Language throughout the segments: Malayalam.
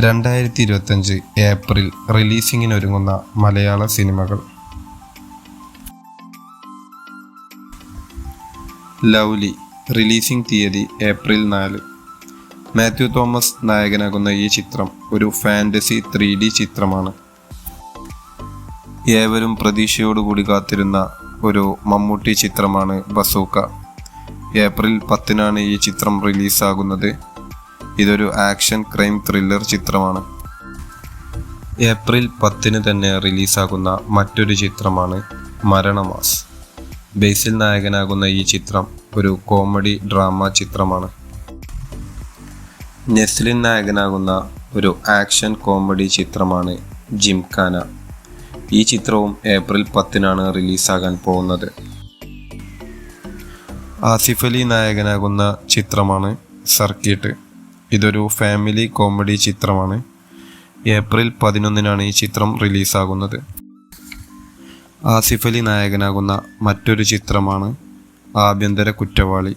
2025 ഏപ്രിൽ റിലീസിങ്ങിനൊരുങ്ങുന്ന മലയാള സിനിമകൾ. ലവ്ലി റിലീസിംഗ് തീയതി ഏപ്രിൽ 4. മാത്യു തോമസ് നായകനാകുന്ന ഈ ചിത്രം ഒരു ഫാന്റസി 3D ചിത്രമാണ്. ഏവരും പ്രതീക്ഷയോടുകൂടി കാത്തിരുന്ന ഒരു മമ്മൂട്ടി ചിത്രമാണ് ബസൂക്ക. ഏപ്രിൽ 10 ഈ ചിത്രം റിലീസാകുന്നത്. ഇതൊരു ആക്ഷൻ ക്രൈം ത്രില്ലർ ചിത്രമാണ്. ഏപ്രിൽ 10 തന്നെ റിലീസാകുന്ന മറ്റൊരു ചിത്രമാണ് മരണമാസ്. ബേസിൽ നായകനാകുന്ന ഈ ചിത്രം ഒരു കോമഡി ഡ്രാമ ചിത്രമാണ്. നെസ്ലിൻ നായകനാകുന്ന ഒരു ആക്ഷൻ കോമഡി ചിത്രമാണ് ജിംഖാന. ഈ ചിത്രവും ഏപ്രിൽ 10 റിലീസാകാൻ പോകുന്നത്. ആസിഫ് അലി നായകനാകുന്ന ചിത്രമാണ് സർക്കിട്ട്. ഇതൊരു ഫാമിലി കോമഡി ചിത്രമാണ്. ഏപ്രിൽ 11 ഈ ചിത്രം റിലീസാകുന്നത്. ആസിഫ് അലി നായകനാകുന്ന മറ്റൊരു ചിത്രമാണ് ആഭ്യന്തര കുറ്റവാളി.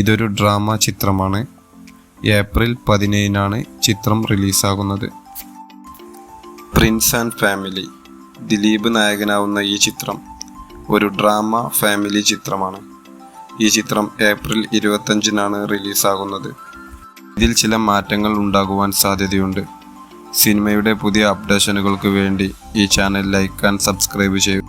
ഇതൊരു ഡ്രാമ ചിത്രമാണ്. ഏപ്രിൽ 17 ചിത്രം റിലീസാകുന്നത്. Prince and family. ദിലീപ് നായകനാവുന്ന ഈ ചിത്രം ഒരു ഡ്രാമ ഫാമിലി ചിത്രമാണ്. ഈ ചിത്രം ഏപ്രിൽ 25 റിലീസാകുന്നത്. ഇതിൽ ചില മാറ്റങ്ങൾ ഉണ്ടാകുവാൻ സാധ്യതയുണ്ട്. സിനിമയുടെ പുതിയ അപ്ഡേഷനുകൾക്ക് വേണ്ടി ഈ ചാനൽ ലൈക്ക് ആൻഡ് സബ്സ്ക്രൈബ് ചെയ്യൂ.